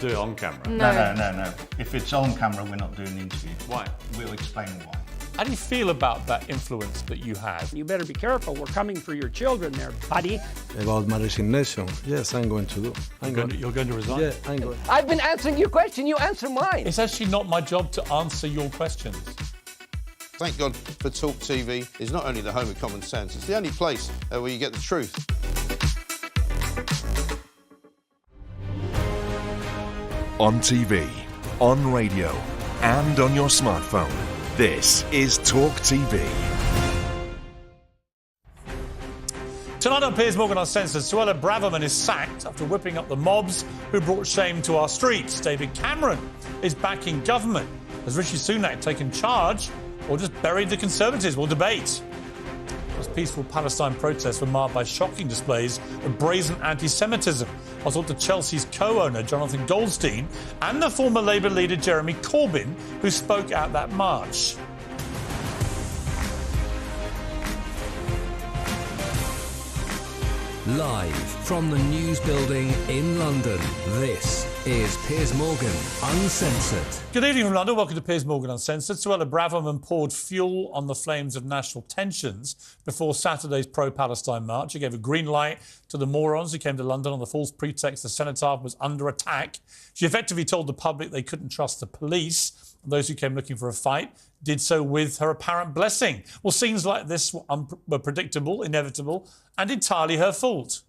Do it on camera. No. If it's on camera, we're not doing the interview. Why? We'll explain why. How do you feel about that influence that you have? You better be careful. We're coming for your children there, buddy. About my resignation, yes, I'm going to do. You're going to resign? Yeah, I'm going. I've been answering your question. You answer mine. It's actually not my job to answer your questions. Thank God for TalkTV. It's not only the home of common sense, it's the only place where you get the truth. On TV, on radio, and on your smartphone. This is TalkTV. Tonight on Piers Morgan Uncensored, Suella Braverman is sacked after whipping up the mobs who brought shame to our streets. David Cameron is backing government. Has Rishi Sunak taken charge or just buried the Conservatives? We'll debate. Those peaceful Palestine protests were marred by shocking displays of brazen anti-Semitism. I'll talk to Chelsea's co-owner, Jonathan Goldstein, and the former Labour leader, Jeremy Corbyn, who spoke at that march. Live from the News Building in London, this is Piers Morgan Uncensored. Good evening from London. Welcome to Piers Morgan Uncensored. Suella Braverman poured fuel on the flames of national tensions before Saturday's pro-Palestine march. She gave a green light to the morons who came to London on the false pretext the cenotaph was under attack. She effectively told the public they couldn't trust the police. Those who came looking for a fight did so with her apparent blessing. Well, scenes like this were predictable, inevitable, and entirely her fault.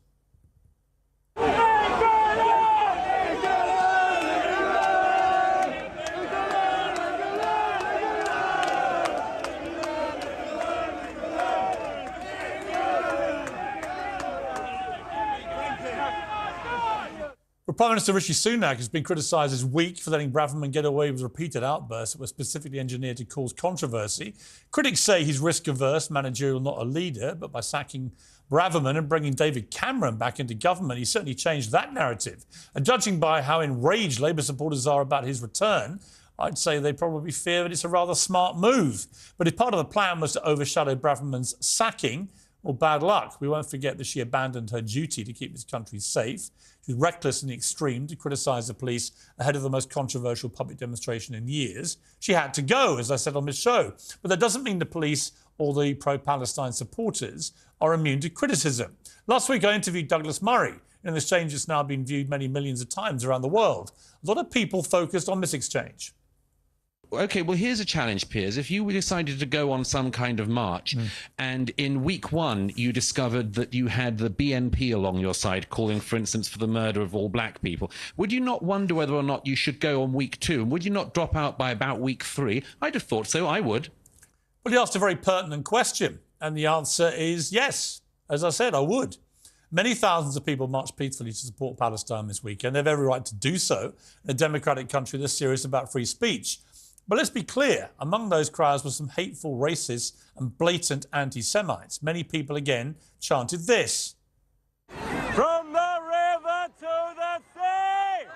Prime Minister Rishi Sunak has been criticised as weak for letting Braverman get away with repeated outbursts that were specifically engineered to cause controversy. Critics say he's risk-averse, managerial, not a leader, but by sacking Braverman and bringing David Cameron back into government, he certainly changed that narrative. And judging by how enraged Labour supporters are about his return, I'd say they probably fear that it's a rather smart move. But if part of the plan was to overshadow Braverman's sacking, well, bad luck. We won't forget that she abandoned her duty to keep this country safe. She was reckless in the extreme to criticise the police ahead of the most controversial public demonstration in years. She had to go, as I said on this show. But that doesn't mean the police or the pro-Palestine supporters are immune to criticism. Last week, I interviewed Douglas Murray in an exchange that's now been viewed many millions of times around the world. A lot of people focused on this exchange. OK, well, here's a challenge, Piers. If you decided to go on some kind of march and in week one you discovered that you had the BNP along your side calling, for instance, for the murder of all black people, would you not wonder whether or not you should go on week two? And would you not drop out by about week three? I'd have thought so. I would. Well, you asked a very pertinent question, and the answer is yes. As I said, I would. Many thousands of people marched peacefully to support Palestine this weekend. They have every right to do so in a democratic country that's serious about free speech. But let's be clear, among those crowds were some hateful racists and blatant anti-Semites. Many people, again, chanted this. From the river to the sea!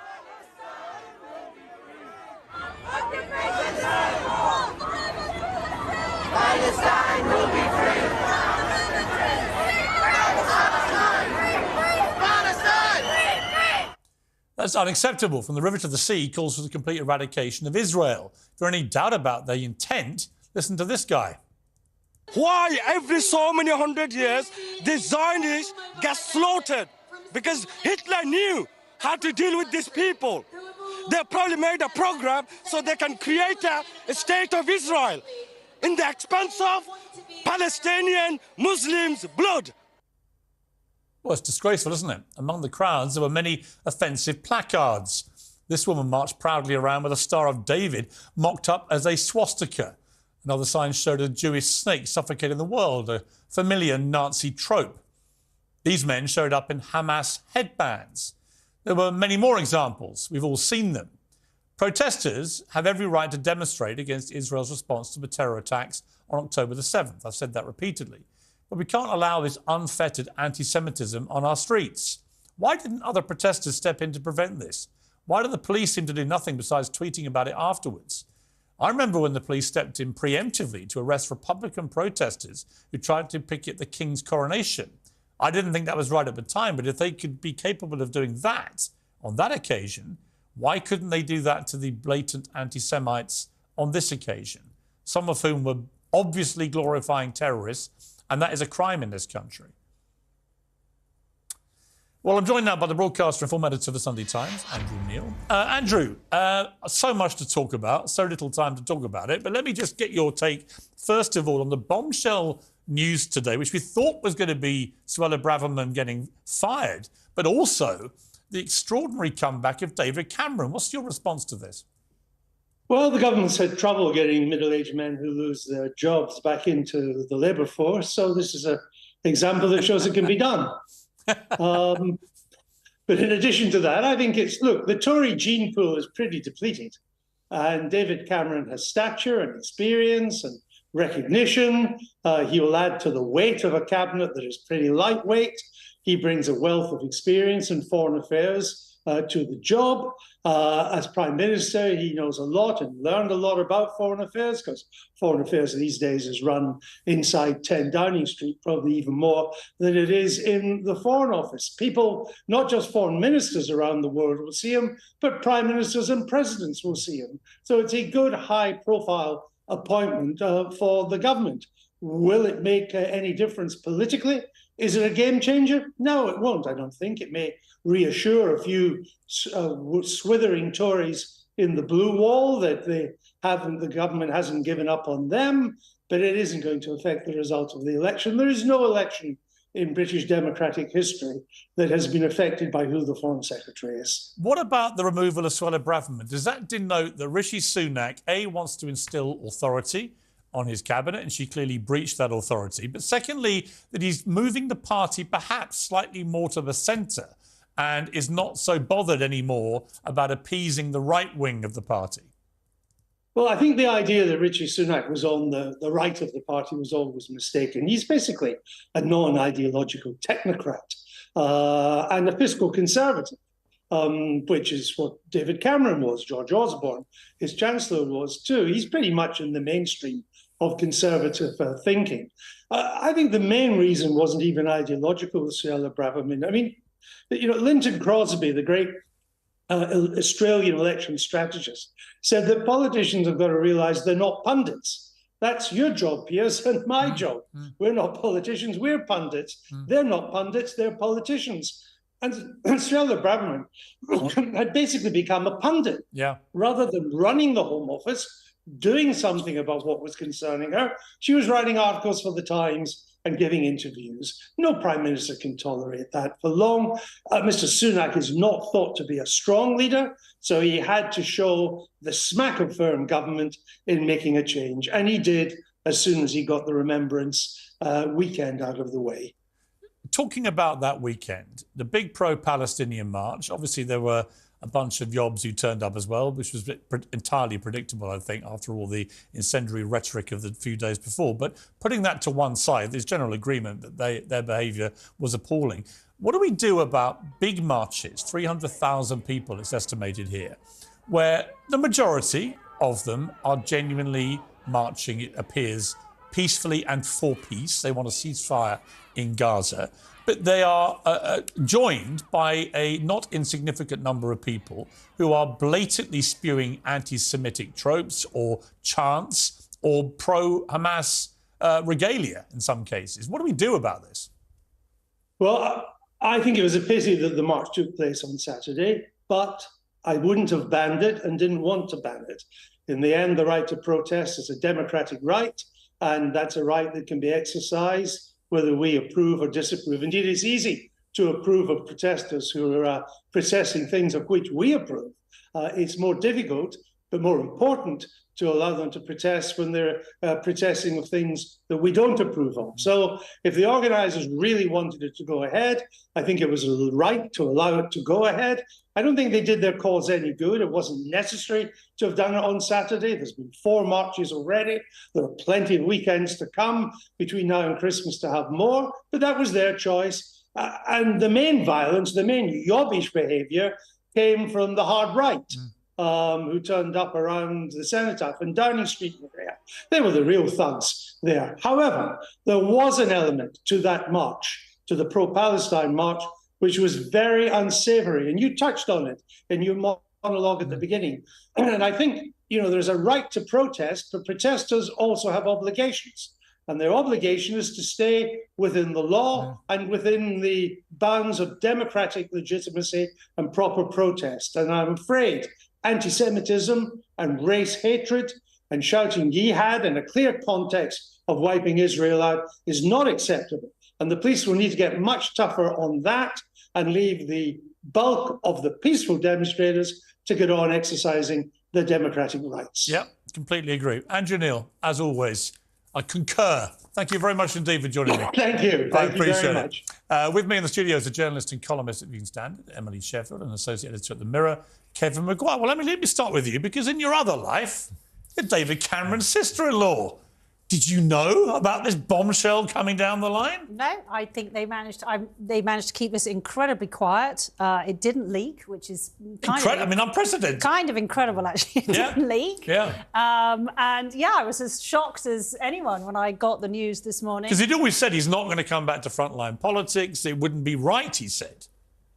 Palestine will be free! That's unacceptable. From the river to the sea calls for the complete eradication of Israel. If there are any doubt about their intent, listen to this guy. Why every so many hundred years the Zionists get slaughtered? Because Hitler knew how to deal with these people. They probably made a program so they can create a state of Israel in the expense of Palestinian Muslims' blood. Well, it's disgraceful, isn't it? Among the crowds, there were many offensive placards. This woman marched proudly around with a Star of David mocked up as a swastika. Another sign showed a Jewish snake suffocating the world, a familiar Nazi trope. These men showed up in Hamas headbands. There were many more examples. We've all seen them. Protesters have every right to demonstrate against Israel's response to the terror attacks on October the 7th. I've said that repeatedly. But we can't allow this unfettered anti-Semitism on our streets. Why didn't other protesters step in to prevent this? Why do the police seem to do nothing besides tweeting about it afterwards? I remember when the police stepped in preemptively to arrest Republican protesters who tried to picket the King's coronation. I didn't think that was right at the time, but if they could be capable of doing that on that occasion, Why couldn't they do that to the blatant anti-Semites on this occasion? Some of whom were obviously glorifying terrorists, and that is a crime in this country. Well, I'm joined now by the broadcaster and former editor of the Sunday Times, Andrew Neil. Andrew, so much to talk about, so little time to talk about it, but let me just get your take, first of all, on the bombshell news today, which we thought was going to be Suella Braverman getting fired, but also the extraordinary comeback of David Cameron. What's your response to this? Well, the government's had trouble getting middle-aged men who lose their jobs back into the labour force, so this is an example that shows it can be done. But in addition to that, I think look, the Tory gene pool is pretty depleted. And David Cameron has stature and experience and recognition. He will add to the weight of a cabinet that is pretty lightweight. He brings a wealth of experience in foreign affairs to the job. As Prime Minister, he knows a lot and learned a lot about foreign affairs, because foreign affairs these days is run inside 10 Downing Street, probably even more than it is in the Foreign Office. People, not just foreign ministers around the world will see him, but prime ministers and presidents will see him. So it's a good high-profile appointment for the government. Will it make any difference politically? Is it a game changer? No, it won't, I don't think. It may reassure a few swithering Tories in the blue wall that the government hasn't given up on them, but it isn't going to affect the result of the election. There is no election in British democratic history that has been affected by who the Foreign Secretary is. What about the removal of Suella Braverman? Does that denote that Rishi Sunak, A, wants to instill authority on his cabinet, and she clearly breached that authority, but secondly, that he's moving the party perhaps slightly more to the centre and is not so bothered anymore about appeasing the right wing of the party? Well, I think the idea that Rishi Sunak was on the right of the party was always mistaken. He's basically a non-ideological technocrat and a fiscal conservative, which is what David Cameron was, George Osborne, his Chancellor, was too. He's pretty much in the mainstream of conservative thinking. I think the main reason wasn't even ideological with Suella Braverman. I mean, Linton Crosby, the great Australian election strategist, said that politicians have got to realise they're not pundits. That's your job, Piers, and my job. We're not politicians, we're pundits. They're not pundits, they're politicians. And Suella Braverman had basically become a pundit. Rather than running the Home Office, doing something about what was concerning her, she was writing articles for the Times and giving interviews. No Prime Minister can tolerate that for long. Mr. Sunak is not thought to be a strong leader, so he had to show the smack of firm government in making a change. And he did as soon as he got the Remembrance weekend out of the way. Talking about that weekend, the big pro-Palestinian march, obviously there were a bunch of yobs who turned up as well, which was entirely predictable, I think, after all the incendiary rhetoric of the few days before. But putting that to one side, there's general agreement that their behaviour was appalling. What do we do about big marches, 300,000 people, it's estimated here, where the majority of them are genuinely marching, it appears, peacefully and for peace? They want a ceasefire in Gaza. But they are joined by a not insignificant number of people who are blatantly spewing anti-Semitic tropes or chants or pro-Hamas regalia in some cases. What do we do about this? Well, I think it was a pity that the march took place on Saturday, but I wouldn't have banned it and didn't want to ban it. In the end, the right to protest is a democratic right, and that's a right that can be exercised whether we approve or disapprove. Indeed, it's easy to approve of protesters who are protesting things of which we approve. It's more difficult, but more important, to allow them to protest when they're protesting of things that we don't approve of. So if the organisers really wanted it to go ahead, I think it was right to allow it to go ahead. I don't think they did their cause any good. It wasn't necessary to have done it on Saturday. There's been 4 marches already. There are plenty of weekends to come between now and Christmas to have more, but that was their choice. And the main violence, the main yobbish behaviour came from the hard right. Who turned up around the Cenotaph and Downing Street area. They were the real thugs there. However, there was an element to that march, to the pro-Palestine march, which was very unsavoury. And you touched on it in your monologue at the beginning. And I think, there's a right to protest, but protesters also have obligations. And their obligation is to stay within the law and within the bounds of democratic legitimacy and proper protest. And I'm afraid anti-Semitism and race hatred and shouting jihad in a clear context of wiping Israel out is not acceptable. And the police will need to get much tougher on that and leave the bulk of the peaceful demonstrators to get on exercising their democratic rights. Yeah, completely agree. Andrew Neil, as always, I concur. Thank you very much indeed for joining me. Thank you. I Thank you appreciate very much. With me in the studio is a journalist and columnist at Evening Standard, Emily Sheffield, and associate editor at The Mirror, Kevin Maguire. Well, Emily, let me start with you, because in your other life, you're David Cameron's sister-in-law. Did you know about this bombshell coming down the line? No, I think they managed to keep this incredibly quiet. It didn't leak, which is unprecedented. Kind of incredible, actually. It didn't leak. Yeah. I was as shocked as anyone when I got the news this morning. Because he'd always said he's not going to come back to frontline politics. It wouldn't be right, he said.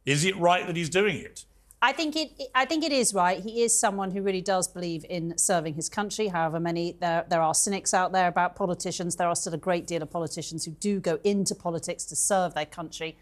Is it right that he's doing it? I think it is right. He is someone who really does believe in serving his country. However many there are cynics out there about politicians. There are still a great deal of politicians who do go into politics to serve their country,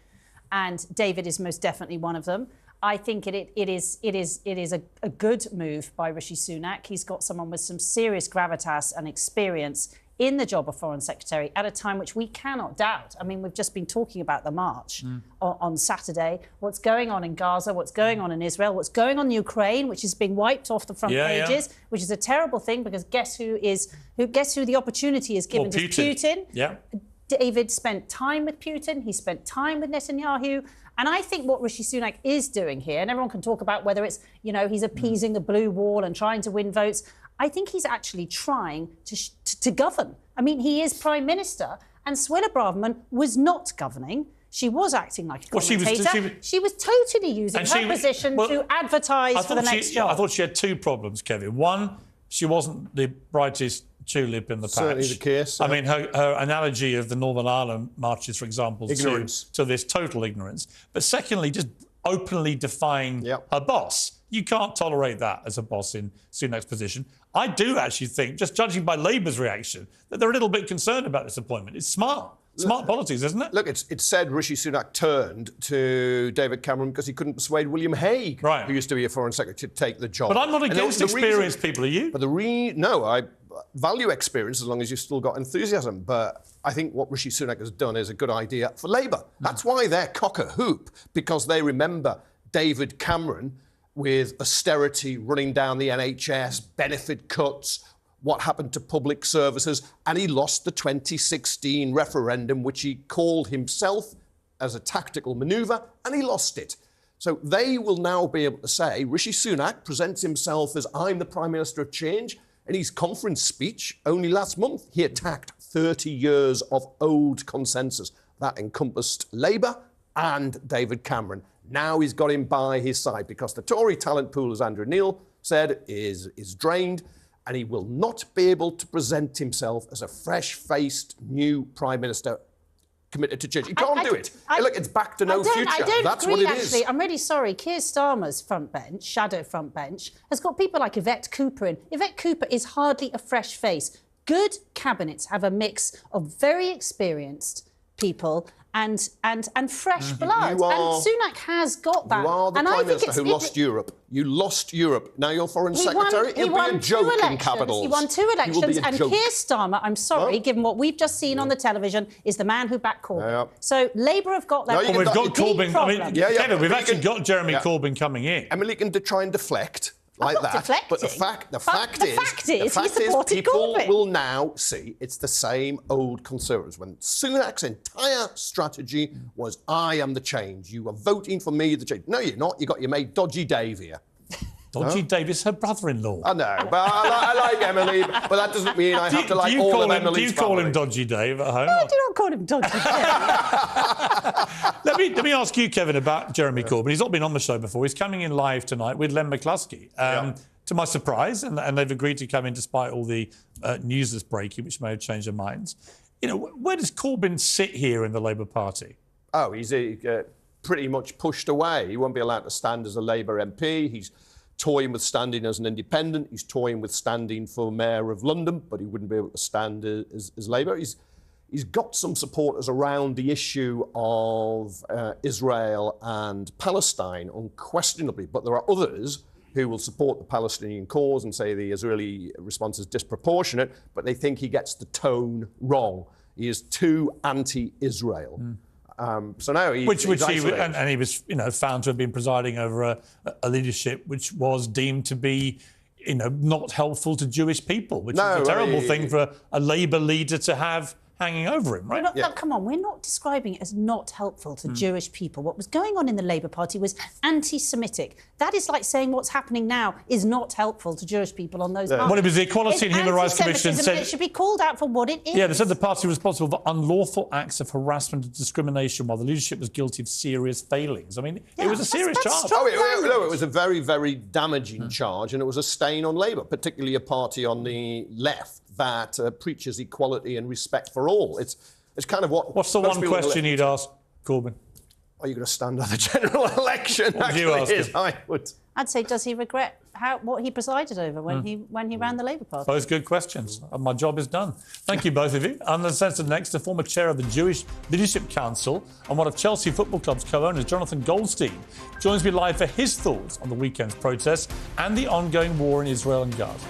and David is most definitely one of them. I think it is a good move by Rishi Sunak. He's got someone with some serious gravitas and experience in the job of Foreign Secretary at a time which we cannot doubt. I mean, we've just been talking about the march on Saturday, what's going on in Gaza, what's going on in Israel, what's going on in Ukraine, which is being wiped off the front pages, which is a terrible thing, because guess who the opportunity is given to Putin. Yeah. David spent time with Putin, he spent time with Netanyahu, and I think what Rishi Sunak is doing here, and everyone can talk about whether it's, he's appeasing the blue wall and trying to win votes, I think he's actually trying to govern. I mean, he is Prime Minister, and Suella Braverman was not governing. She was acting like a commentator. She was totally using her position to advertise for the next job. I thought she had two problems, Kevin. One, she wasn't the brightest tulip in the patch. Certainly the case. I mean, her analogy of the Northern Ireland marches, for example, to this total ignorance. But secondly, just openly defying her boss. You can't tolerate that as a boss in Sunak's position. I do actually think, just judging by Labour's reaction, that they're a little bit concerned about this appointment. It's smart. Smart politics, isn't it? Look, it's said Rishi Sunak turned to David Cameron because he couldn't persuade William Hague, who used to be a Foreign Secretary, to take the job. But I'm not against experienced people, are you? But no, I value experience as long as you've still got enthusiasm. But I think what Rishi Sunak has done is a good idea for Labour. That's why they're cock-a-hoop, because they remember David Cameron with austerity running down the NHS, benefit cuts, what happened to public services, and he lost the 2016 referendum, which he called himself as a tactical manoeuvre, and he lost it. So they will now be able to say, Rishi Sunak presents himself as, I'm the Prime Minister of Change. In his conference speech only last month, he attacked 30 years of old consensus. That encompassed Labour and David Cameron. Now he's got him by his side, because the Tory talent pool, as Andrew Neil said, is drained, and he will not be able to present himself as a fresh-faced new Prime Minister committed to change. He can't do it. Look, it's back to no future. That's what it is. I'm really sorry. Keir Starmer's front bench, shadow front bench, has got people like Yvette Cooper in. Yvette Cooper is hardly a fresh face. Good cabinets have a mix of very experienced people and fresh blood. And Sunak has got that. You are the Prime Minister who lost Europe. You lost Europe. Now you're Foreign Secretary. It'll be a joke in capitals. He won 2 elections. And Keir Starmer, I'm sorry, given what we've just seen on the television, is the man who backed Corbyn. So Labour have got that. We've got Corbyn. Kevin, we've actually got Jeremy Corbyn coming in. Emily can try and deflect like that. Deflecting. But the fact is, people will now see it's the same old Conservatives. When Sunak's entire strategy was, I am the change. You are voting for me, the change. No, you're not. You got your mate Dodgy Dave here. Dodgy Dave is her brother-in-law. I know, but I like Emily, but that doesn't mean I have to like all of Emily's Do you call him Dodgy Dave at home? No, I do not call him Dodgy Dave. Let me ask you, Kevin, about Jeremy Corbyn. He's not been on the show before. He's coming in live tonight with Len McCluskey. To my surprise, and they've agreed to come in despite all the news that's breaking, which may have changed their minds. Where does Corbyn sit here in the Labour Party? Oh, he's pretty much pushed away. He won't be allowed to stand as a Labour MP. He's toying with standing as an independent. He's toying with standing for Mayor of London, but he wouldn't be able to stand as Labour. He's got some supporters around the issue of Israel and Palestine, unquestionably, but there are others who will support the Palestinian cause and say the Israeli response is disproportionate, but they think he gets the tone wrong. He is too anti-Israel. So now he was found to have been presiding over a leadership which was deemed to be, not helpful to Jewish people, which is a terrible thing for a Labour leader to have hanging over him, right? Come on, we're not describing it as not helpful to Jewish people. What was going on in the Labour Party was anti-Semitic. That is like saying what's happening now is not helpful to Jewish people on those parties. Well, it was the Equality and Human Rights Commission said it should be called out for what it is. Yeah, they said the party was responsible for unlawful acts of harassment and discrimination, while the leadership was guilty of serious failings. I mean, it was a serious charge. It was a very, very damaging charge, and it was a stain on Labour, particularly a party on the left that preaches equality and respect for all. It's kind of what... What's the one question you'd ask Corbyn? Are you going to stand at the general election? What would you ask him? I'd say, does he regret what he presided over when he ran the Labour Party? Both good questions. My job is done. Thank you, both of you. Uncensored next, the former chair of the Jewish Leadership Council and one of Chelsea Football Club's co-owners, Jonathan Goldstein, joins me live for his thoughts on the weekend's protests and the ongoing war in Israel and Gaza.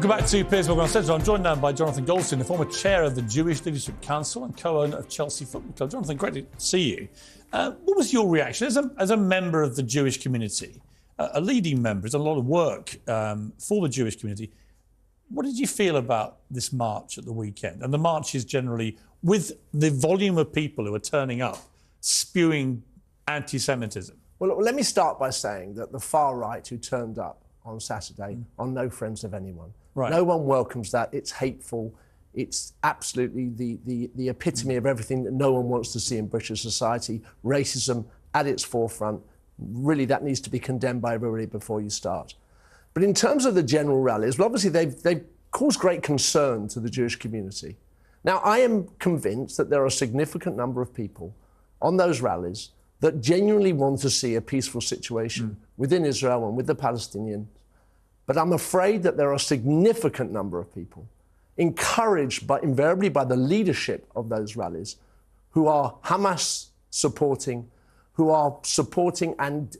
Welcome back to Piers Morgan Uncensored. I'm joined now by Jonathan Goldstein, the former chair of the Jewish Leadership Council and co-owner of Chelsea Football Club. Jonathan, great to see you. What was your reaction as a member of the Jewish community, a leading member, has done a lot of work for the Jewish community? What did you feel about this march at the weekend? And the marches generally, with the volume of people who are turning up, spewing anti-Semitism. Well, let me start by saying that the far right who turned up on Saturday are no friends of anyone. Right. No one welcomes that. It's hateful. It's absolutely the epitome of everything that no one wants to see in British society. Racism at its forefront. Really, that needs to be condemned by everybody before you start. But in terms of the general rallies, well, obviously they've caused great concern to the Jewish community. Now, I am convinced that there are a significant number of people on those rallies that genuinely want to see a peaceful situation within Israel and with the Palestinians. But I'm afraid that there are a significant number of people encouraged invariably by the leadership of those rallies who are Hamas supporting, who are supporting and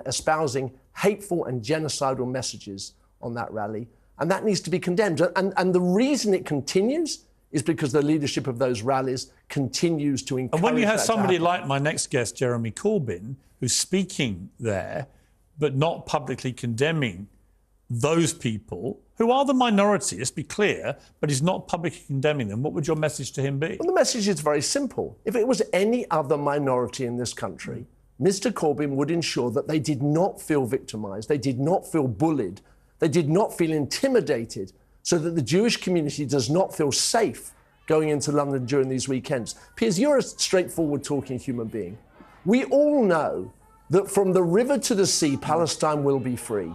espousing hateful and genocidal messages on that rally. And that needs to be condemned. And the reason it continues is because the leadership of those rallies continues to encourage. And when you have somebody happen. like my next guest, Jeremy Corbyn, who's speaking there, but not publicly condemning those people, who are the minority, let's be clear, but he's not publicly condemning them, what would your message to him be? Well, the message is very simple. If it was any other minority in this country, Mr. Corbyn would ensure that they did not feel victimised, they did not feel bullied, they did not feel intimidated, so that the Jewish community does not feel safe going into London during these weekends. Piers, you're a straightforward talking human being. We all know that from the river to the sea, Palestine will be free,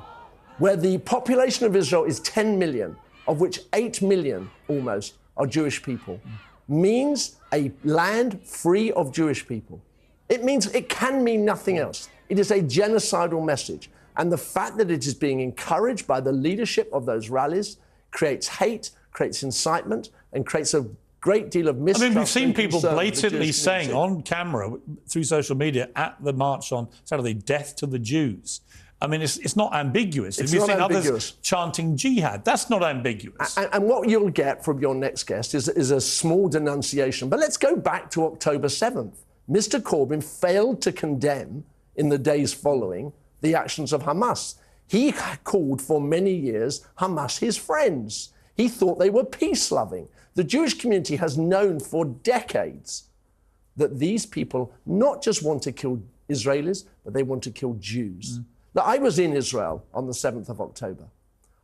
where the population of Israel is 10 million, of which 8 million almost are Jewish people, means a land free of Jewish people. It means it can mean nothing else. It is a genocidal message. And the fact that it is being encouraged by the leadership of those rallies creates hate, creates incitement, and creates a great deal of mistrust. I mean, we've seen people concern blatantly saying on camera, through social media, at the march on Saturday, death to the Jews. I mean, it's not ambiguous. It's We've not seen ambiguous. others chanting jihad. That's not ambiguous. And what you'll get from your next guest is a small denunciation. But let's go back to October 7th. Mr. Corbyn failed to condemn, in the days following, the actions of Hamas. He called for many years Hamas his friends. He thought they were peace-loving. The Jewish community has known for decades that these people not just want to kill Israelis, but they want to kill Jews. Now, I was in Israel on the 7th of October.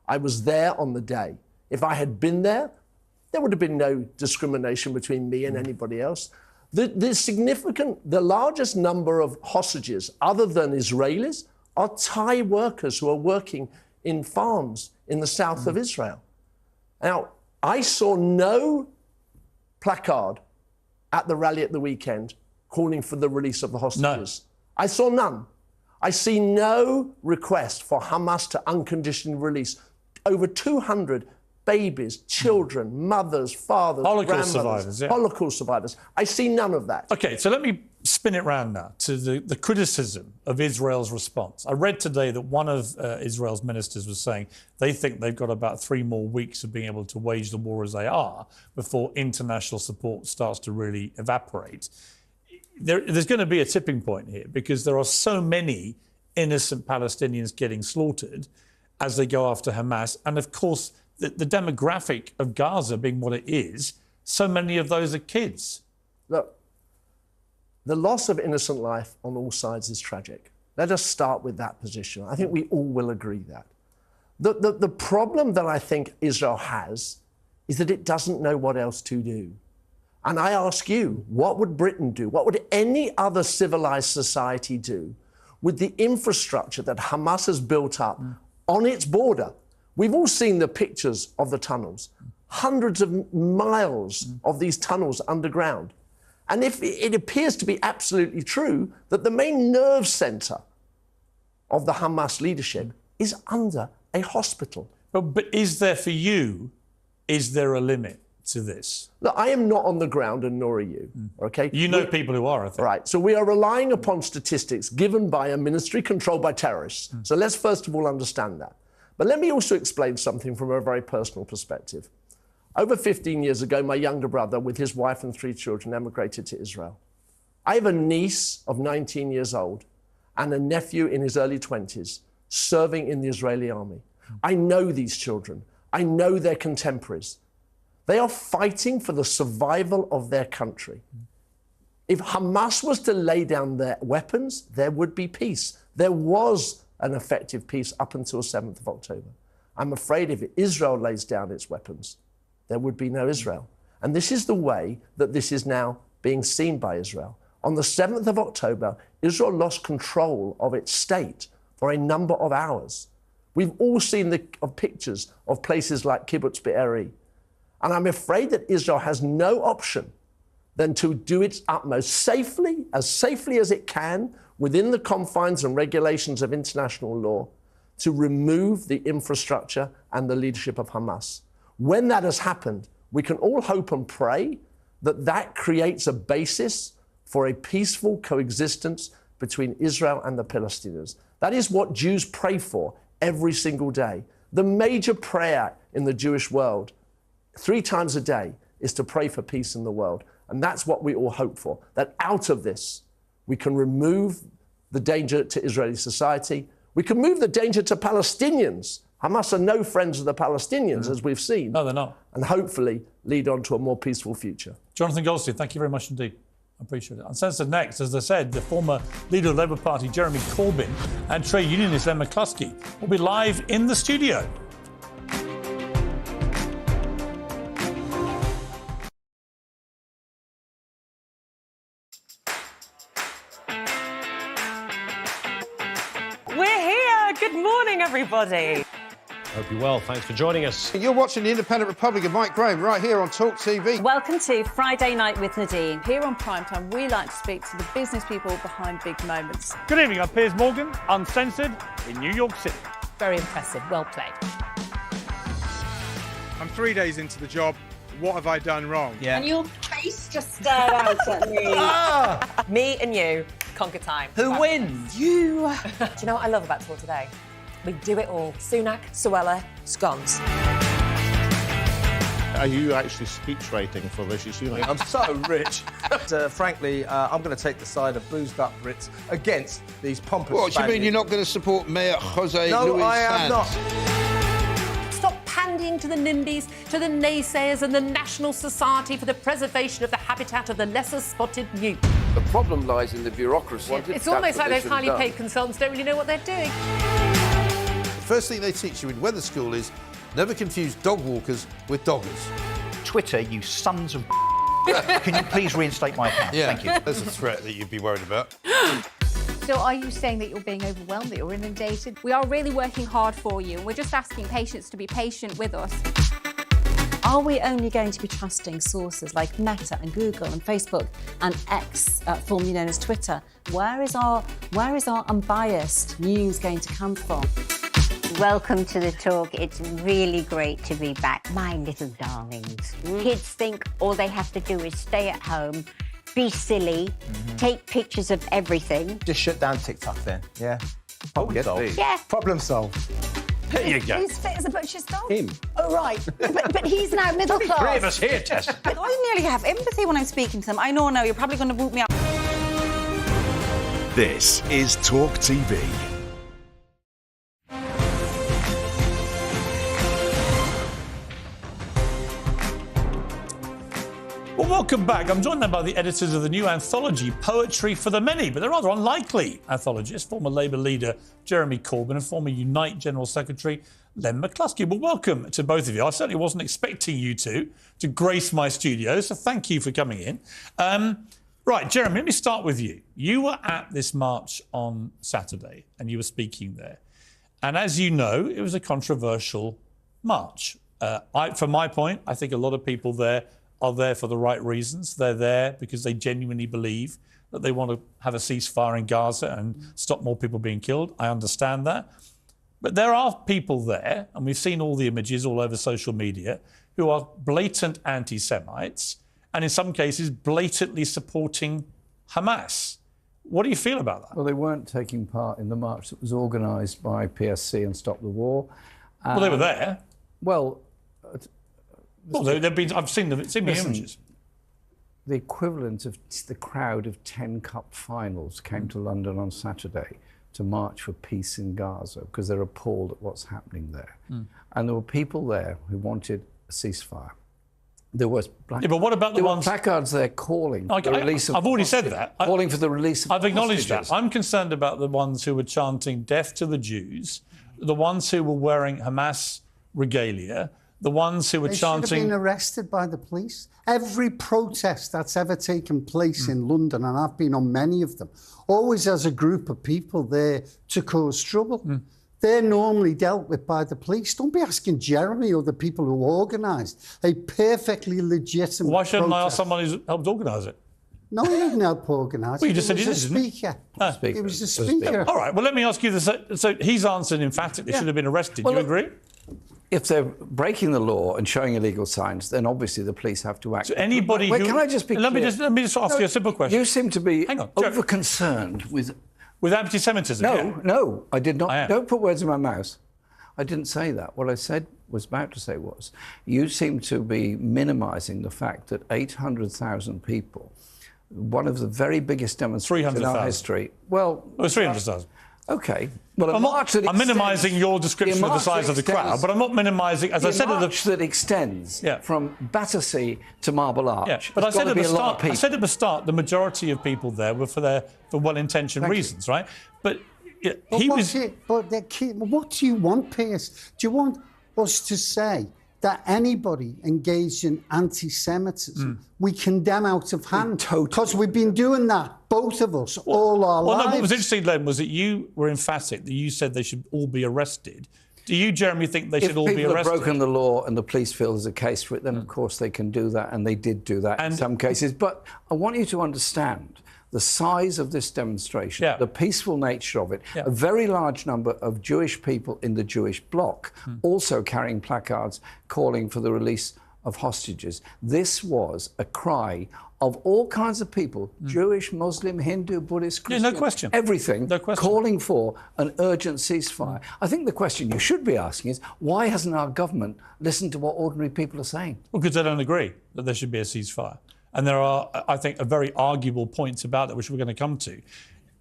I was there on the day. If I had been there, there would have been no discrimination between me and anybody else. The largest number of hostages, other than Israelis, are Thai workers who are working in farms in the south of Israel. Now, I saw no placard at the rally at the weekend calling for the release of the hostages. No. I saw none. I see no request for Hamas to unconditionally release over 200 babies, children, mothers, fathers, Holocaust grandmothers, survivors, yeah. Holocaust survivors. I see none of that. OK, so let me spin it round now to the criticism of Israel's response. I read today that one of Israel's ministers was saying they think they've got about 3 more weeks of being able to wage the war as they are before international support starts to really evaporate. There's going to be a tipping point here because there are so many innocent Palestinians getting slaughtered as they go after Hamas. And of course, the demographic of Gaza being what it is, so many of those are kids. Look, the loss of innocent life on all sides is tragic. Let us start with that position. I think we all will agree that. The problem that I think Israel has is that it doesn't know what else to do. And I ask you, what would Britain do? What would any other civilized society do with the infrastructure that Hamas has built up on its border? We've all seen the pictures of the tunnels, hundreds of miles of these tunnels underground. And if it appears to be absolutely true that the main nerve centre of the Hamas leadership is under a hospital. But is there for you, is there a limit to this? Look, I am not on the ground and nor are you, OK? You know people who are, I think. Right, so we are relying upon statistics given by a ministry controlled by terrorists. So let's first of all understand that. But let me also explain something from a very personal perspective. Over 15 years ago, my younger brother, with his wife and 3 children, emigrated to Israel. I have a niece of 19 years old and a nephew in his early 20s serving in the Israeli army. I know these children. I know their contemporaries. They are fighting for the survival of their country. If Hamas was to lay down their weapons, there would be peace. There was an effective peace up until 7th of October. I'm afraid if Israel lays down its weapons, there would be no Israel. And this is the way that this is now being seen by Israel. On the 7th of October, Israel lost control of its state for a number of hours. We've all seen the pictures of places like Kibbutz Be'eri. And I'm afraid that Israel has no option than to do its utmost safely as it can, within the confines and regulations of international law, to remove the infrastructure and the leadership of Hamas. When that has happened, we can all hope and pray that that creates a basis for a peaceful coexistence between Israel and the Palestinians. That is what Jews pray for every single day. The major prayer in the Jewish world, 3 times a day, is to pray for peace in the world. And that's what we all hope for, that out of this, we can remove the danger to Israeli society. We can move the danger to Palestinians. Hamas are no friends of the Palestinians, as we've seen. No, they're not. And hopefully lead on to a more peaceful future. Jonathan Goldstein, thank you very much indeed. I appreciate it. Uncensored next, as I said, the former leader of the Labour Party, Jeremy Corbyn, and trade unionist Len McCluskey will be live in the studio. We're here. Good morning, everybody. Hope you're well. Thanks for joining us. You're watching the Independent Republic of Mike Graham right here on TalkTV. Welcome to Friday Night with Nadine. Here on Primetime, we like to speak to the business people behind big moments. Good evening, I'm Piers Morgan, Uncensored in New York City. Very impressive. Well played. I'm 3 days into the job. What have I done wrong? Yeah. And your face just stared out at me. Me and you conquer time. Who wins? You. Do you know what I love about Talk today? We do it all. Sunak, Suella, scones. Are you actually speech rating for Rishi Sunak? I'm so rich. Frankly, I'm going to take the side of boozed up Brits against these pompous What, do you mean Spaniards. you're not going to support Mayor Jose No, Luis I am Sanz? not. Stop pandying to the NIMBYs, to the naysayers and the National Society for the Preservation of the Habitat of the Lesser Spotted Newt. The problem lies in the bureaucracy. It's almost like those highly paid consultants don't really know what they're doing. The first thing they teach you in weather school is never confuse dog walkers with doggers. Twitter, you sons of Can you please reinstate my account? Yeah, Thank you. There's a threat that you'd be worried about. So are you saying that you're being overwhelmed, that you're inundated? We are really working hard for you. We're just asking patients to be patient with us. Are we only going to be trusting sources like Meta and Google and Facebook and X, formerly known as Twitter? Where is our unbiased news going to come from? Welcome to the talk. It's really great to be back. My little darlings. Kids think all they have to do is stay at home, be silly, take pictures of everything. Just shut down TikTok then, yeah? Problem solved. Yeah. Problem solved. There you go. Who's fit as a butcher's dog? Him. Oh, right. but he's now middle class. 3 of us here, Tess. I nearly have empathy when I'm speaking to them. I know, you're probably going to boot me up. This is TalkTV. Well, welcome back. I'm joined now by the editors of the new anthology, Poetry for the Many, but the rather unlikely anthologist, former Labour leader Jeremy Corbyn and former Unite General Secretary Len McCluskey. Well, welcome to both of you. I certainly wasn't expecting you to grace my studio, so thank you for coming in. Right, Jeremy, let me start with you. You were at this march on Saturday and you were speaking there. And as you know, it was a controversial march. From my point, I think a lot of people there are there for the right reasons. They're there because they genuinely believe that they want to have a ceasefire in Gaza and stop more people being killed. I understand that. But there are people there, and we've seen all the images all over social media, who are blatant anti-Semites and in some cases blatantly supporting Hamas. What do you feel about that? Well, they weren't taking part in the march that was organised by PSC and Stop the War. Well, they were there. Well, they've been. I've seen the images. The equivalent of the crowd of 10 Cup finals came to London on Saturday to march for peace in Gaza because they're appalled at what's happening there. And there were people there who wanted a ceasefire. There was but what about the ones... placards there calling for the release of... I've already said that. Calling for the release of I've acknowledged hostages. that. I'm concerned about the ones who were chanting death to the Jews, the ones who were wearing Hamas regalia, the ones who were chanting... They should have been arrested by the police. Every protest that's ever taken place in London, and I've been on many of them, always has a group of people there to cause trouble. They're normally dealt with by the police. Don't be asking Jeremy or the people who organised a perfectly legitimate Why shouldn't protest. I ask someone who's helped organise it? No, he didn't help organise it. Well, you just said he was did, a didn't speaker. he? It was the speaker. All right, well, let me ask you this. So he's answered emphatically, should have been arrested. Do you agree? If they're breaking the law and showing illegal signs, then obviously the police have to act. So anybody Wait, who... can I just be let clear? me just ask you a simple question. You seem to be Hang on, over-concerned with... With anti-Semitism? No, I did not. Don't put words in my mouth. I didn't say that. What I was about to say was, you seem to be minimising the fact that 800,000 people, one of the very biggest demonstrations in our history... Well... It was 300,000. OK. Well, I'm minimising your description of the size of the crowd, but I'm not minimising, as I said at the... that extends from Battersea to Marble Arch. Yeah, but I said at the start, the majority of people there were for well-intentioned reasons, right? But what do you want, Piers? Do you want us to say that anybody engaged in anti-Semitism we condemn out of hand? Because we've been doing that, both of us, all our lives. No, what was interesting, Len, was that you were emphatic that you said they should all be arrested. Do you, Jeremy, think they should all be arrested? If people have broken the law and the police feel there's a case for it, then of course they can do that, and they did do that in some cases. But I want you to understand the size of this demonstration, the peaceful nature of it, a very large number of Jewish people in the Jewish bloc also carrying placards calling for the release of hostages. This was a cry of all kinds of people, Jewish, Muslim, Hindu, Buddhist, Christian, no question. Everything, calling for an urgent ceasefire. I think the question you should be asking is, why hasn't our government listened to what ordinary people are saying? Well, because they don't agree that there should be a ceasefire. And there are, I think, very arguable points about that, which we're going to come to.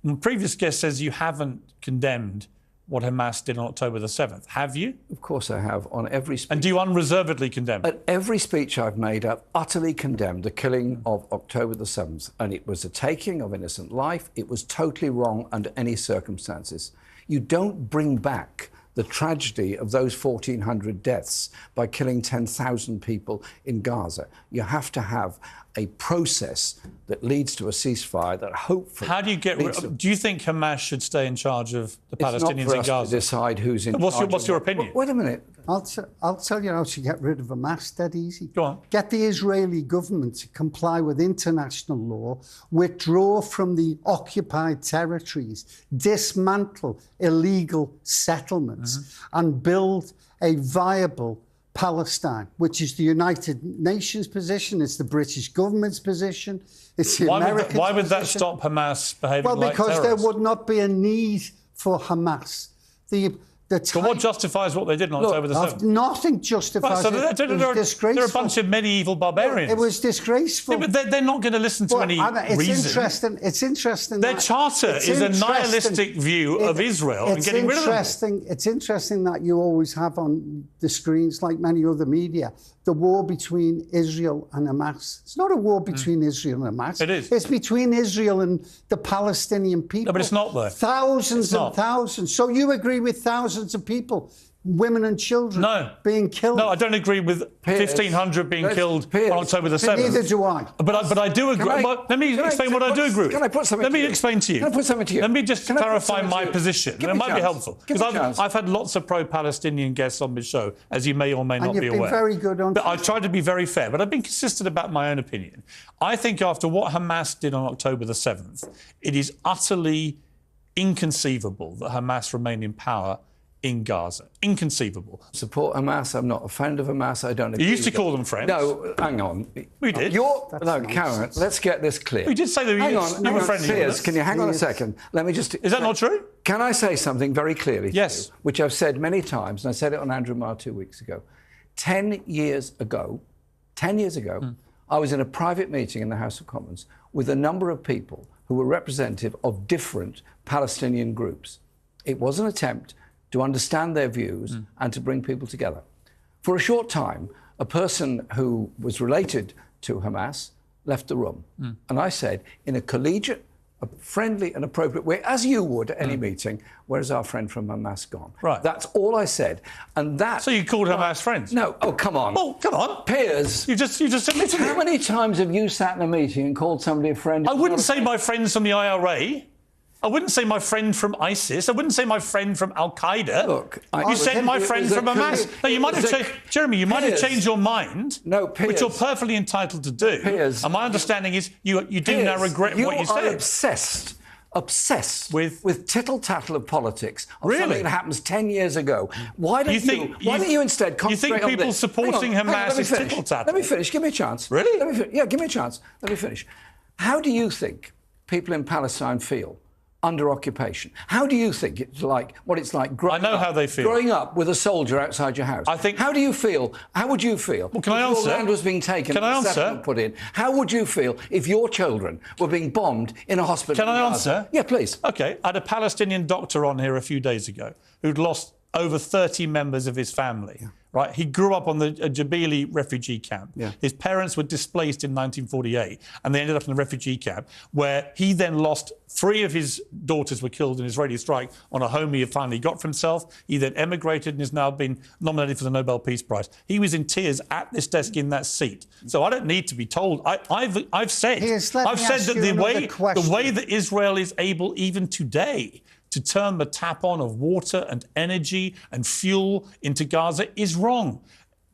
The previous guest says you haven't condemned what Hamas did on October the 7th. Have you? Of course I have, on every speech. And do you unreservedly condemn it? At every speech I've made, I've utterly condemned the killing of October the 7th. And it was a taking of innocent life. It was totally wrong under any circumstances. You don't bring back the tragedy of those 1,400 deaths by killing 10,000 people in Gaza. You have to have a process that leads to a ceasefire that hopefully... How do you get... Do you think Hamas should stay in charge of the Palestinians in Gaza? It's not for us to decide who's in charge. What's your opinion? Wait a minute. I'll tell you how to get rid of Hamas, dead easy. Go on. Get the Israeli government to comply with international law, withdraw from the occupied territories, dismantle illegal settlements, and build a viable Palestine, which is the United Nations position, it's the British government's position, it's the American position. Why would that stop Hamas behaving like terrorists? Well, because there would not be a need for Hamas. But what justifies what they did on October the 7th? Nothing justifies it. It was disgraceful. They're a bunch of medieval barbarians. It was disgraceful. Yeah, but they're not going to listen to any reason. It's interesting. Their charter is a nihilistic view of Israel and getting rid of them. It's interesting that you always have on the screens, like many other media, the war between Israel and Hamas. It's not a war between Israel and Hamas. It is. It's between Israel and the Palestinian people. No, but it's not, though. Thousands and thousands. So you agree with thousands of people, women and children, being killed? No, I don't agree with 1,500 being killed on October the 7th. Neither do I. But I do agree. Let me explain what I do agree with. Can I put something Let me explain to you. Can I put something to you? Let me just clarify my position. It might be helpful. Because I've had lots of pro-Palestinian guests on this show, as you may or may not be aware. And you've been very good on... But I tried to be very fair, but I've been consistent about my own opinion. I think after what Hamas did on October the 7th, it is utterly inconceivable that Hamas remain in power in Gaza. Inconceivable. Support Hamas. I'm not a friend of Hamas. I don't agree. You used to call them friends. No, hang on. We did. Karen, let's get this clear. We did say that you were friendly. Piers, can you hang on a second? Let me just... Is that not true? Can I say something very clearly? Yes. Which I've said many times, and I said it on Andrew Marr 2 weeks ago. 10 years ago, I was in a private meeting in the House of Commons with a number of people who were representative of different Palestinian groups. It was an attempt to understand their views and to bring people together. For a short time, a person who was related to Hamas left the room. And I said, in a collegiate, a friendly and appropriate way, as you would at any meeting, where's our friend from Hamas gone? Right. That's all I said. And that... So you called Hamas friends? No. Oh, come on. Oh, come on. Piers. You just admitted How many times have you sat in a meeting and called somebody a friend? I wouldn't say my friends from the IRA. I wouldn't say my friend from ISIS. I wouldn't say my friend from Al Qaeda. Look, you said my friend from Hamas. No, you might have changed, Jeremy. You might have changed your mind. No, Piers, which you're perfectly entitled to do. Piers, and my understanding is you do now regret what you said. You are obsessed with tittle-tattle of politics of something that happens 10 years ago. Why don't you instead concentrate on this? You think people supporting Hamas is tittle-tattle? Let me finish. Give me a chance. Really? Yeah, give me a chance. Let me finish. How do you think people in Palestine feel under occupation? How do you think it's like, what it's like growing how they feel. Growing up with a soldier outside your house? How do you feel? How would you feel if your land was being taken and settlement put in? How would you feel if your children were being bombed in a hospital? Can I answer? Yeah, please. OK. I had a Palestinian doctor on here a few days ago who'd lost over 30 members of his family. Yeah. Right, he grew up on the Jabili refugee camp. Yeah. His parents were displaced in 1948, and they ended up in the refugee camp, where he then lost 3 of his daughters were killed in an Israeli strike on a home he finally got for himself. He then emigrated and has now been nominated for the Nobel Peace Prize. He was in tears at this desk in that seat. So I don't need to be told. I've said that the way that Israel is able, even today, to turn the tap on of water and energy and fuel into Gaza is wrong.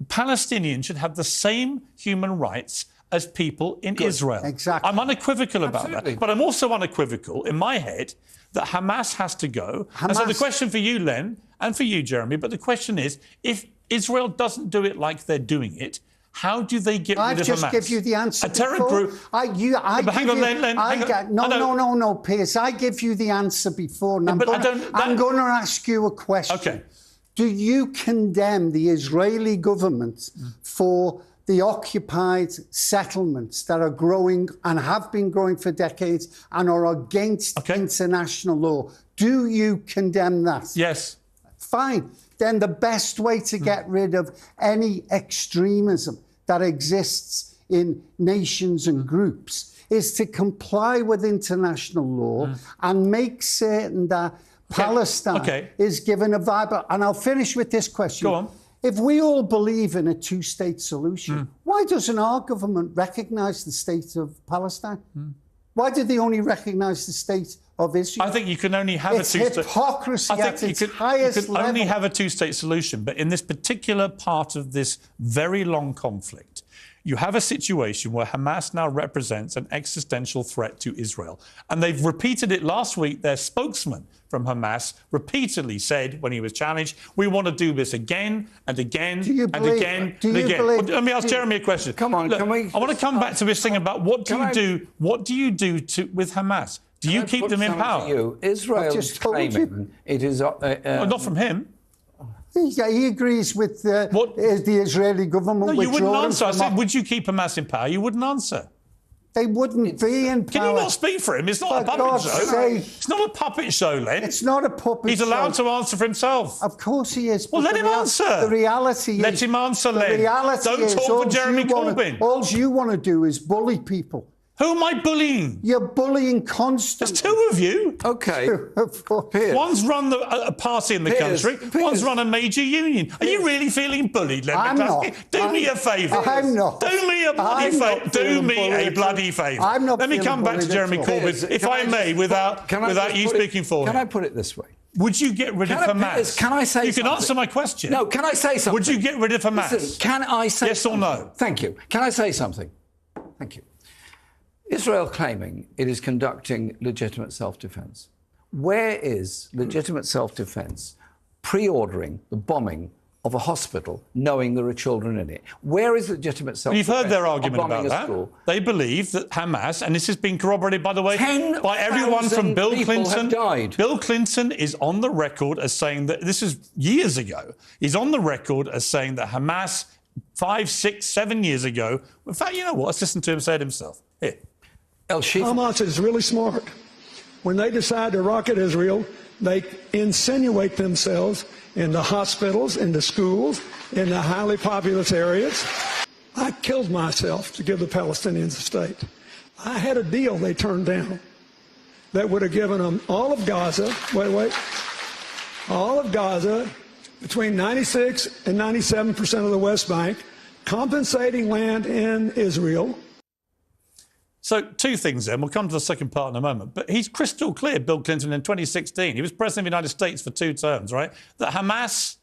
Palestinians should have the same human rights as people in Israel. Exactly. I'm unequivocal about that. But I'm also unequivocal in my head that Hamas has to go. And so the question for you, Len, and for you, Jeremy, but the question is, if Israel doesn't do it like they're doing it, how do they get rid of Hamas? I've just give you the answer. A terror group. Hang on, Len. No, Piers. I give you the answer before. And I'm going to ask you a question. Okay. Do you condemn the Israeli government for the occupied settlements that are growing and have been growing for decades and are against international law? Do you condemn that? Yes. Fine. Then the best way to get rid of any extremism that exists in nations and groups is to comply with international law and make certain that Palestine is given a viable... And I'll finish with this question. Go on. If we all believe in a two-state solution, why doesn't our government recognise the state of Palestine? Why do they only recognise the state of Israel? I think you can only have a two-state... hypocrisy at its highest level. You can only have a two-state solution, but in this particular part of this very long conflict, you have a situation where Hamas now represents an existential threat to Israel. And they've repeated it last week. Their spokesman from Hamas repeatedly said, when he was challenged, we want to do this again and again and again and again. Let me ask Jeremy a question. Come on, Look, I want to come back to this thing about what do you do with Hamas? Do you keep them in power? Israel is claiming it is... not from him. Yeah, he agrees with the Israeli government. No, you wouldn't answer. I said, would you keep Hamas in power? You wouldn't answer. They wouldn't be in power. Can you not speak for him? It's not a puppet show. It's not a puppet show, Len. It's not a puppet show. He's allowed to answer for himself. Of course he is. Well, let him answer. The reality is... Let him answer, Len. Don't talk for Jeremy Corbyn. All you want to do is bully people. Who am I bullying? You're bullying constantly. There's 2 of you. OK. Piers. One's run a party in the country. One's run a major union. Are you really feeling bullied, Len McCluskey? Do me a favour. I'm not. Do me a bloody favour. Do me a bloody favour. I'm not. Let me come back to Jeremy Corbyn, if I may, without you speaking for him. Can I put it this way? Would you get rid of Hamas? Can I say something? You can answer my question. No, can I say something? Would you get rid of Hamas? Listen, can I say yes something? or no? Thank you. Can I say something? Thank you. Israel claiming it is conducting legitimate self-defence. Where is legitimate self-defence pre-ordering the bombing of a hospital, knowing there are children in it? Where is legitimate self-defense? You've heard their argument about a that. school? They believe that Hamas, and this has been corroborated, by the way, by everyone from 10,000 Bill people Clinton. have died. Bill Clinton is on the record as saying that, this is years ago, he's on the record as saying that Hamas 5, 6, 7 years ago, in fact, you know what, let's listen to him say it himself. Here. Hamas is really smart. When they decide to rocket Israel, they insinuate themselves into hospitals, into schools, into highly populous areas. I killed myself to give the Palestinians a state. I had a deal they turned down that would have given them all of Gaza, all of Gaza, between 96 and 97% of the West Bank, compensating land in Israel. So, two things then. We'll come to the second part in a moment. But he's crystal clear, Bill Clinton, in 2016. He was president of the United States for 2 terms, right? That Hamas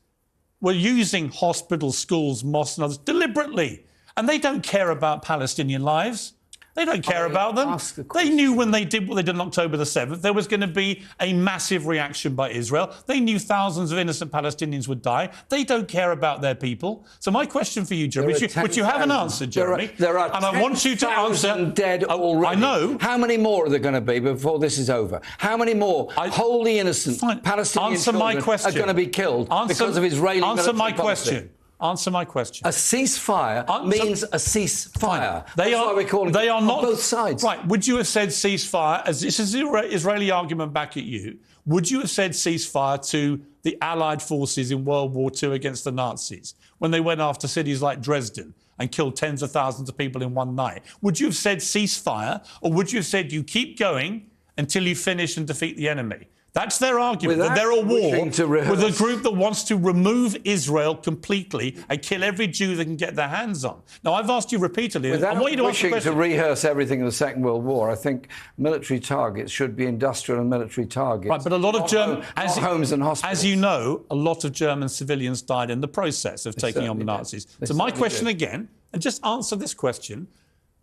were using hospitals, schools, mosques and others deliberately. And they don't care about Palestinian lives. They don't care about them. They knew when they did what they did on October the 7th, there was going to be a massive reaction by Israel. They knew thousands of innocent Palestinians would die. They don't care about their people. So my question for you, Jeremy, which you haven't answered, Jeremy, there are and I want you to answer. Dead already. I know. How many more are there going to be before this is over? How many more wholly innocent Palestinian children are going to be killed because of Israeli military policy? Answer my question. A ceasefire means a ceasefire. That's why we're calling it on both sides. Right. Would you have said ceasefire, as this is the Israeli argument back at you, would you have said ceasefire to the Allied forces in World War II against the Nazis when they went after cities like Dresden and killed tens of thousands of people in one night? Would you have said ceasefire, or would you have said you keep going until you finish and defeat the enemy? That's their argument, that they're at war with a group that wants to remove Israel completely and kill every Jew they can get their hands on. Now, I've asked you repeatedly, without I want you to wishing to rehearse everything in the Second World War, I think military targets should be industrial and military targets. Right, but a lot of German homes and hospitals. As you know, a lot of German civilians died in the process of taking on the Nazis. So my question again, and just answer this question.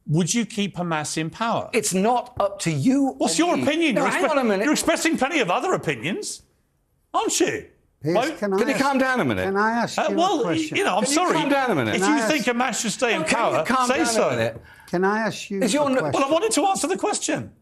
Would you keep Hamas in power? It's not up to you. What's your opinion? No, hang on a minute. You're expressing plenty of other opinions, aren't you? Piers, can you calm down a minute? Can I ask you a question? You know, I'm sorry. Calm down a minute. If you think Hamas should stay in power, say so. Can I ask you a question? Well, I wanted to answer the question.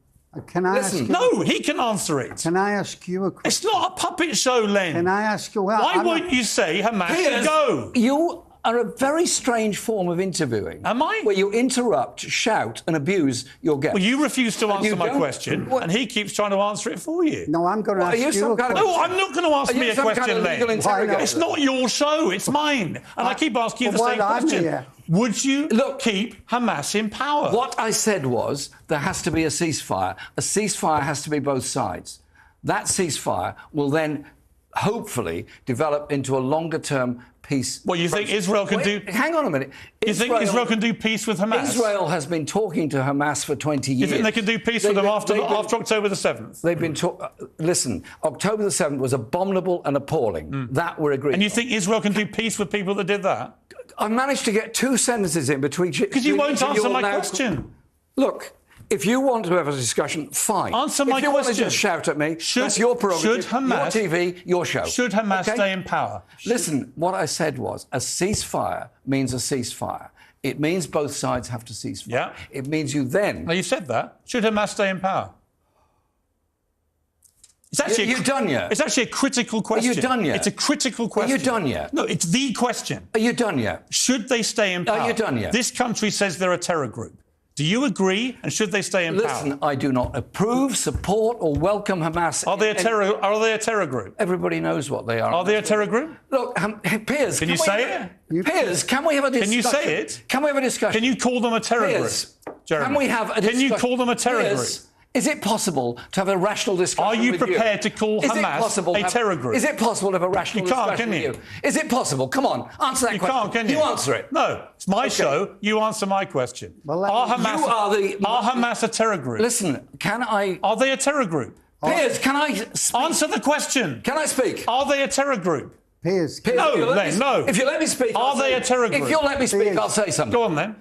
Can I ask you? No, he can answer it. Can I ask you a question? It's not a puppet show, Len. Can I ask you? Why won't you say Hamas should go? You are a very strange form of interviewing. Am I? Where you interrupt, shout and abuse your guest. Well, you refuse to answer my question, and he keeps trying to answer it for you. No, I'm going to ask you a question. No, I'm not going to ask me a question, Len. It's not your show, it's mine. And I keep asking you the same question. Would you keep Hamas in power? What I said was there has to be a ceasefire. A ceasefire has to be both sides. That ceasefire will then hopefully develop into a longer-term peace. Well, you think Israel can do... Hang on a minute. You think Israel can do peace with Hamas? Israel has been talking to Hamas for 20 years. You think they can do peace with them after October the 7th? They've been listen, October the 7th was abominable and appalling. That we're agreed. And you think Israel can do peace with people that did that? I managed to get 2 sentences in between... Because you won't answer my question. Look... If you want to have a discussion, fine. Answer my question. If you want to just shout at me, that's your prerogative, your TV, your show. Should Hamas stay in power? Listen, what I said was a ceasefire means a ceasefire. It means both sides have to cease fire. Yeah. It means you then... No, you said that. Should Hamas stay in power? It's actually Are you done yet? It's actually a critical question. Are you done yet? It's a critical question. Are you done yet? No, it's the question. Are you done yet? Should they stay in power? Are you done yet? This country says they're a terror group. Do you agree? And should they stay in power? Listen, I do not approve, support, or welcome Hamas. Are they a terror group? Everybody knows what they are. Are they a terror group? Look, Piers, can you say it? Piers, can we have a discussion? Can you say it? Can we have a discussion? Can you call them a terror group? Jeremy, can we have a discussion? Can you call them a terror group? Is it possible to have a rational discussion Are you with prepared to call Hamas a terror group? Is it possible to have a rational discussion with you? Is it possible? Come on, answer that question. You can't, can you? You answer it. No, it's my show. You answer my question. Well, are Hamas a terror group? Listen, can I... Are they a terror group? Piers, can I speak? Answer the question. Can I speak? Are they a terror group? Piers, no, Len, no. If you let me speak, are they a terror group? If you'll let me speak, I'll say something. Go on, then.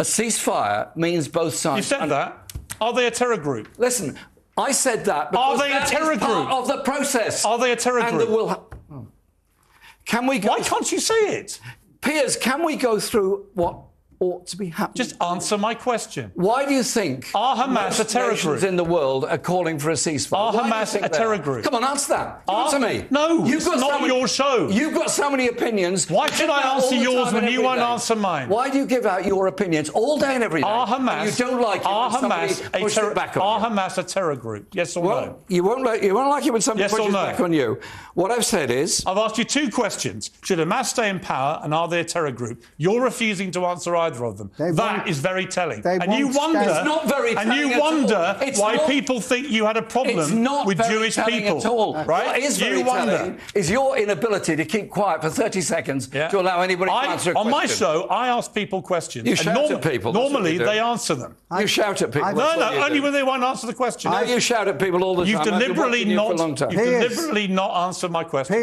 A ceasefire means both sides... You said that. Are they a terror group? Listen, I said that because are they a terror group? Part of the process. Are they a terror group? Can we go... Why can't you say it? Piers, can we go through what ought to be happening? Just answer my question. Why do you think are Hamas a terror group in the world are calling for a ceasefire? Are Hamas a terror group? Come on, answer that. Give it to me. No, it's not your show. You've got so many opinions. Why should I answer yours when you won't answer mine? Why do you give out your opinions all day and every day? Are Hamas? You don't like it are when Hamas somebody pushes it back on you. Are Hamas a terror group? Yes or no? You won't like it when somebody pushes back on you. What I've said is, I've asked you two questions: should Hamas stay in power, and are they a terror group? You're refusing to answer either of them. That is very telling. And you wonder. It's not very telling. And you wonder why people think you had a problem with Jewish people. At all. Right? What is very telling is your inability to keep quiet for 30 seconds to allow anybody to answer a question. On my show, I ask people questions. You shout at people. Normally, they answer them. You shout at people. No, only when they won't answer the question. No, you shout at people all the time. You've deliberately not answered my question.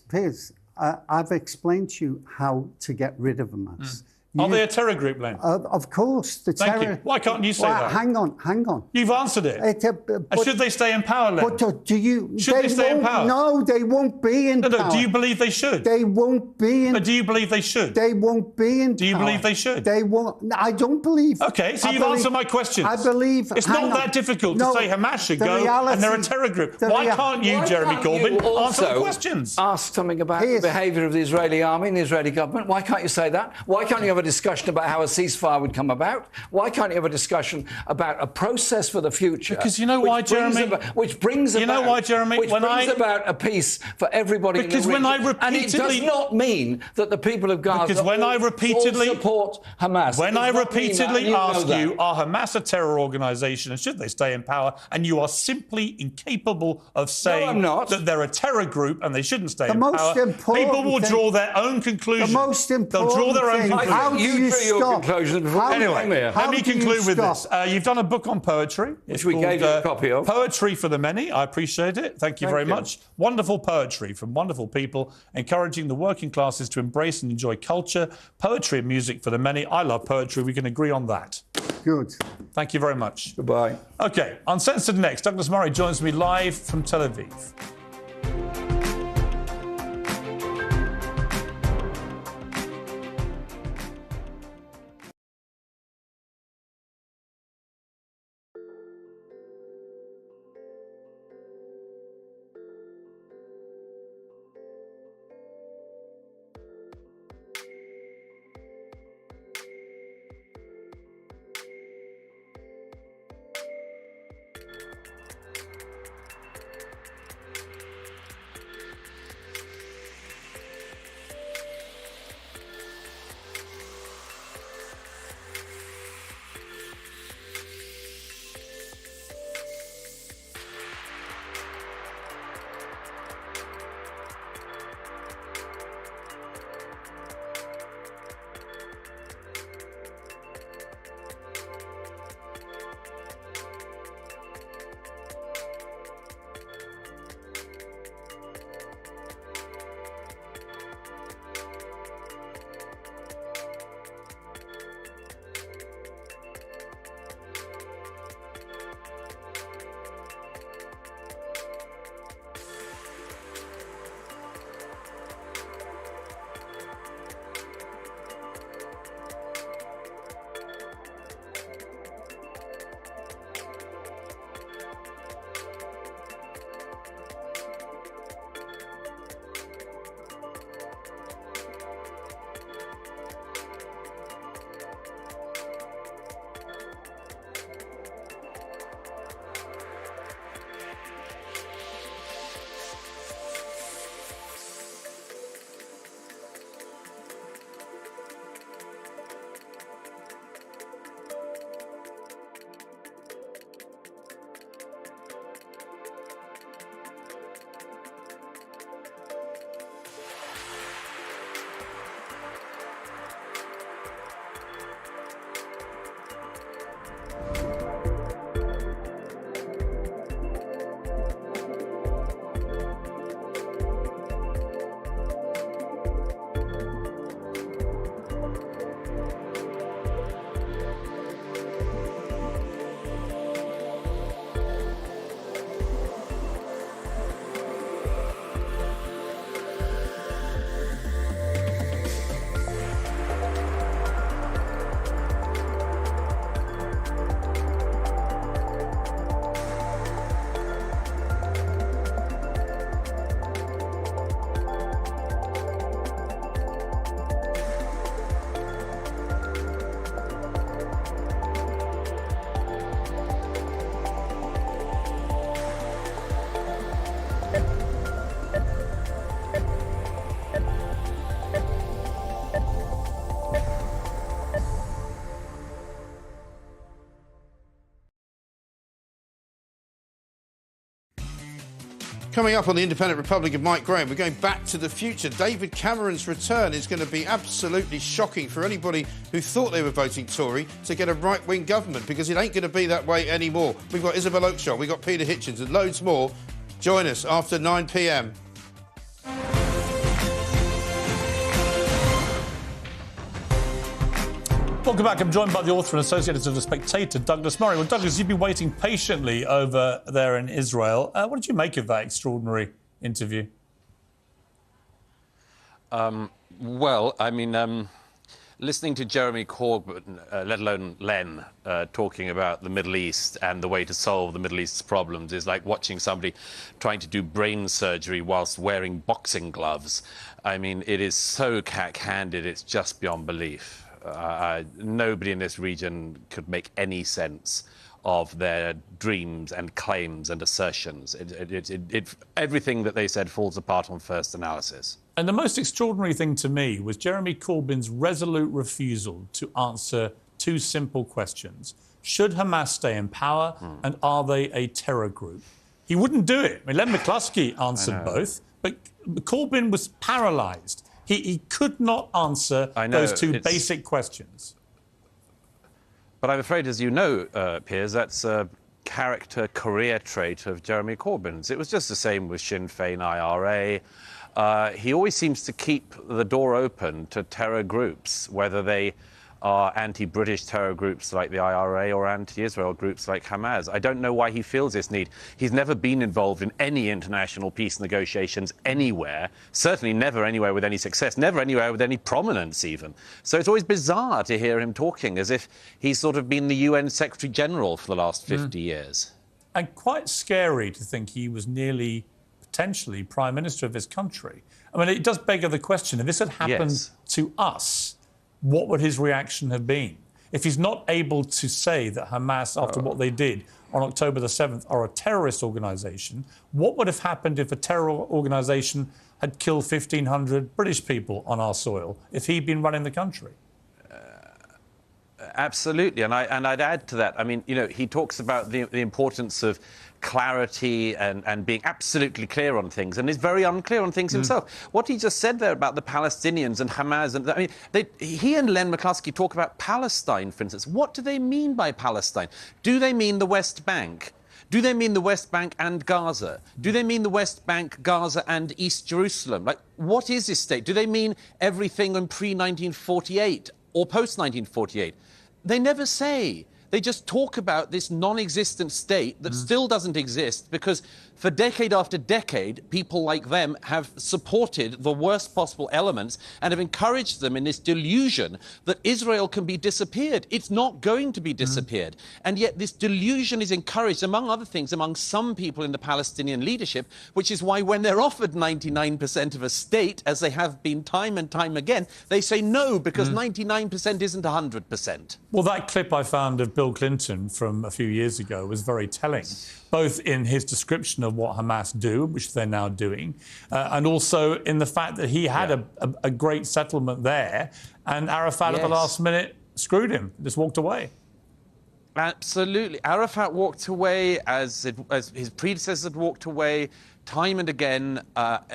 Piers, I've explained to you how to get rid of Hamas. Are they a terror group, Len? Of course. The terror. Thank you. Why can't you say that? Hang on. You've answered it. And should they stay in power, Len? But do you... Should they stay in power? No, they won't be in power. No, do you believe they should? They won't be in... Do you believe they should? They won't be in power. Do you believe they should? They won't... I don't believe... OK, so you've answered my questions. I believe... It's not that difficult to say Hamas should go and they're a terror group. Why can't you, Jeremy Corbyn, answer the questions? Ask something about the behaviour of the Israeli army and the Israeli government. Why can't you say that? Why can't you have a discussion about how a ceasefire would come about? Why can't you have a discussion about a process for the future? Because you know why, Jeremy? Which brings about a peace for everybody because in the when region. And it does not mean that the people of Gaza support Hamas. When I repeatedly ask you, are Hamas a terror organisation and should they stay in power? And you are simply incapable of saying that they're a terror group and they shouldn't stay in power. People will draw their own conclusions. They'll draw their own conclusions. How do you stop? Anyway, let me conclude with this. You've done a book on poetry. Which we gave you a copy of. Poetry for the Many. I appreciate it. Thank you very much. Wonderful poetry from wonderful people, encouraging the working classes to embrace and enjoy culture, poetry and music for the many. I love poetry. We can agree on that. Good. Thank you very much. Goodbye. OK, Uncensored next. Douglas Murray joins me live from Tel Aviv. Coming up on the Independent Republic of Mike Graham, we're going back to the future. David Cameron's return is going to be absolutely shocking for anybody who thought they were voting Tory to get a right-wing government, because it ain't going to be that way anymore. We've got Isabel Oakeshott, we've got Peter Hitchens and loads more. Join us after 9 p.m. Welcome back. I'm joined by the author and associate editor of The Spectator, Douglas Murray. Well, Douglas, you've been waiting patiently over there in Israel. What did you make of that extraordinary interview? Well, I mean, listening to Jeremy Corbyn, let alone Len, talking about the Middle East and the way to solve the Middle East's problems is like watching somebody trying to do brain surgery whilst wearing boxing gloves. I mean, it is so cack-handed, it's just beyond belief. Nobody in this region could make any sense of their dreams and claims and assertions. Everything that they said falls apart on first analysis. And the most extraordinary thing to me was Jeremy Corbyn's resolute refusal to answer two simple questions. Should Hamas stay in power, and are they a terror group? He wouldn't do it. I mean, Len McCluskey answered both, but Corbyn was paralysed. He could not answer those two basic questions. But I'm afraid, as you know, Piers, that's a character career trait of Jeremy Corbyn's. It was just the same with Sinn Féin IRA. He always seems to keep the door open to terror groups, whether they are anti-British terror groups like the IRA or anti-Israel groups like Hamas. I don't know why he feels this need. He's never been involved in any international peace negotiations anywhere, certainly never anywhere with any success, never anywhere with any prominence even. So it's always bizarre to hear him talking as if he's sort of been the UN Secretary General for the last 50 years. And quite scary to think he was nearly, potentially, Prime Minister of his country. I mean, it does beg the question, if this had happened to us, what would his reaction have been? If he's not able to say that Hamas, after what they did on October the 7th, are a terrorist organisation, what would have happened if a terror organisation had killed 1,500 British people on our soil, if he'd been running the country? Absolutely, and I'd add to that. I mean, you know, he talks about the importance of clarity and being absolutely clear on things, and is very unclear on things himself. What he just said there about the Palestinians and Hamas, and I mean, he and Len McCluskey talk about Palestine, for instance. What do they mean by Palestine? Do they mean the West Bank? Do they mean the West Bank and Gaza? Do they mean the West Bank, Gaza and East Jerusalem? Like, what is this state? Do they mean everything in pre-1948 or post-1948? They never say. They just talk about this non-existent state that still doesn't exist because for decade after decade, people like them have supported the worst possible elements and have encouraged them in this delusion that Israel can be disappeared. It's not going to be disappeared. And yet this delusion is encouraged, among other things, among some people in the Palestinian leadership, which is why when they're offered 99% of a state, as they have been time and time again, they say no, because 99% isn't 100%. Well, that clip I found of Bill Clinton from a few years ago was very telling, both in his description of what Hamas do, which they're now doing, and also in the fact that he had a great settlement there, and Arafat at the last minute screwed him, just walked away. Absolutely. Arafat walked away as his predecessors had walked away time and again.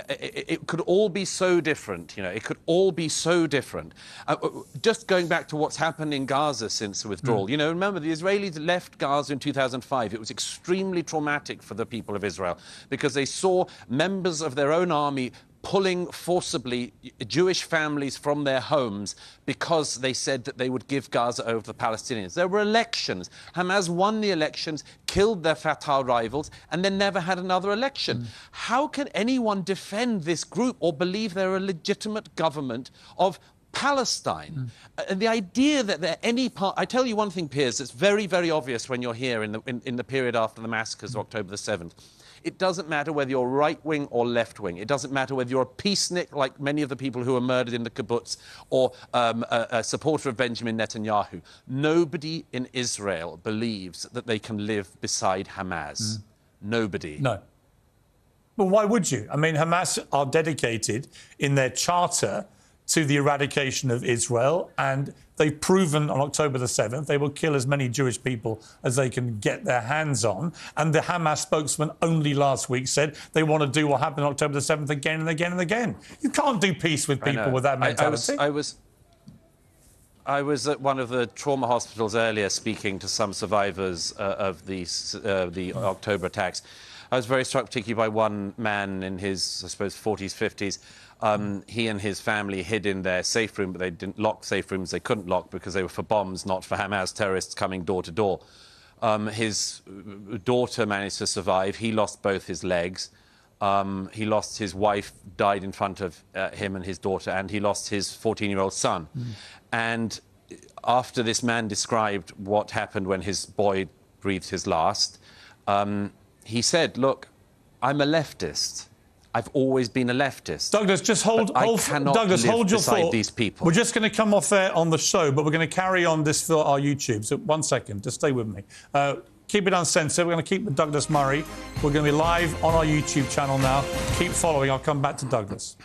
It could all be so different, you know, it could all be so different. Just going back to what's happened in Gaza since the withdrawal, you know, remember the Israelis left Gaza in 2005. It was extremely traumatic for the people of Israel because they saw members of their own army pulling forcibly Jewish families from their homes because they said that they would give Gaza over to the Palestinians. There were elections. Hamas won the elections, killed their Fatah rivals, and then never had another election. How can anyone defend this group or believe they're a legitimate government of Palestine? And the idea that there any part... I tell you one thing, Piers, it's very, very obvious when you're here in the period after the massacres of October the 7th. It doesn't matter whether you're right-wing or left-wing. It doesn't matter whether you're a peacenik, like many of the people who were murdered in the kibbutz, or a supporter of Benjamin Netanyahu. Nobody in Israel believes that they can live beside Hamas. Nobody. No. Well, why would you? I mean, Hamas are dedicated in their charter to the eradication of Israel, and they've proven on October the 7th they will kill as many Jewish people as they can get their hands on. And the Hamas spokesman only last week said they want to do what happened on October the 7th again and again and again. You can't do peace with people with that mentality. I was at one of the trauma hospitals earlier speaking to some survivors of the October attacks. I was very struck particularly by one man in his, I suppose, 40s, 50s. He and his family hid in their safe room, but they didn't lock safe rooms. They couldn't lock because they were for bombs, not for Hamas terrorists coming door to door. His daughter managed to survive. He lost both his legs. He lost his wife, died in front of him and his daughter, and he lost his 14-year-old son. And after this man described what happened when his boy breathed his last, he said, look, I'm a leftist. I've always been a leftist. Douglas, just hold your thought. These people. We're just going to come off air on the show, but we're going to carry on this for our YouTube. So 1 second, just stay with me. Keep it uncensored. We're going to keep with Douglas Murray. We're going to be live on our YouTube channel now. Keep following. I'll come back to Douglas.